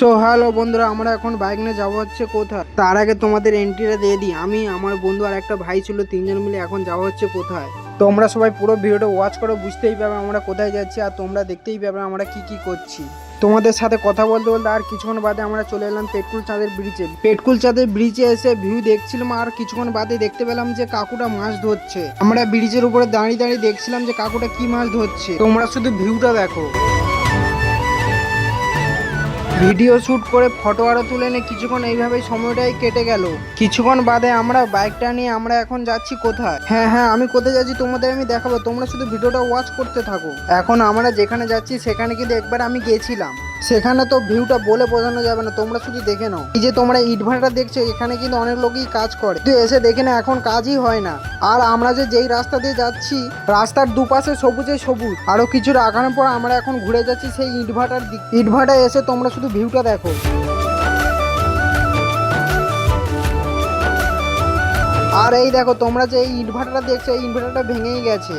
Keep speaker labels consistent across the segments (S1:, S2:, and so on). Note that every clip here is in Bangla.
S1: সো হ্যালো বন্ধুরা, আমরা এখন বাইক নিয়ে যাবো হচ্ছে কোথায়। তার আগে তোমাদের এন্ট্রিটা দিয়ে দিই। আমি, আমার বন্ধু আর একটা ভাই ছিল, তিনজন মিলে এখন যাওয়া হচ্ছে কোথায়। তোমরা সবাই পুরো ভিডিওটা ওয়াচ করো, বুঝতেই পারবে আমরা কোথায় যাচ্ছি, আর তোমরা দেখতেই পারবে আমরা কি কি করছি। তোমাদের সাথে কথা বলতে বলতে আর কিছুক্ষণ বাদে আমরা চলে এলাম পেটকুল চাঁদের ব্রিজে। পেটকুল চাঁদের ব্রিজে এসে ভিউ দেখছিলাম, আর কিছুক্ষণ বাদে দেখতে পেলাম যে কাকুটা মাছ ধরছে। আমরা ব্রিজের উপরে দাঁড়িয়ে দাঁড়িয়ে দেখছিলাম যে কাকুটা কি মাছ ধরছে। তোমরা শুধু ভিউটা দেখো। ভিডিও শ্যুট করে ফটো আরো তুলে নিয়ে কিছুক্ষণ এইভাবেই সময়টাই কেটে গেল। কিছুক্ষণ বাদে আমরা বাইকটা নিয়ে আমরা এখন যাচ্ছি কোথায়। হ্যাঁ, আমি কোথায় যাচ্ছি তোমাদের আমি দেখাবো, তোমরা শুধু ভিডিওটা ওয়াচ করতে থাকো। এখন আমরা যেখানে যাচ্ছি সেখানে কিন্তু একবার আমি গেছিলাম, সেখানে তো ভিউটা বলে বোঝানো যাবে না, তোমরা শুধু দেখে নাও। এই যে তোমরা ইটভাটা দেখছো, এখানে কিন্তু অনেক লোকই কাজ করে, কিন্তু এসে দেখে না এখন কাজই হয় না। আর আমরা যেই রাস্তা দিয়ে যাচ্ছি, রাস্তার দুপাশে সবুজে সবুজ। আরো কিছু আগানোর পর আমরা এখন ঘুরে যাচ্ছি সেই ইটভাটার দিক। ইটভাটায় এসে তোমরা শুধু ভিউটা দেখো। আর এই দেখো, তোমরা যে এই ইটভাটাটা দেখছো, এই ইটভাটাটা ভেঙেই গেছে।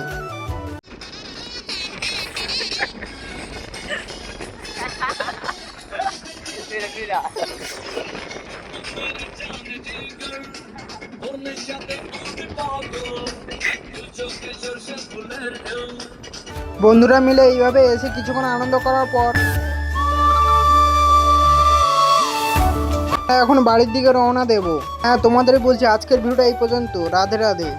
S1: বন্ধুরা মিলে এইভাবে এসে কিছুক্ষণ আনন্দ করার পর এখন বাড়ির দিকে রওনা দেবো। হ্যাঁ, তোমাদের বলছি আজকের ভিডিওটা এই পর্যন্ত। রাধে রাধে।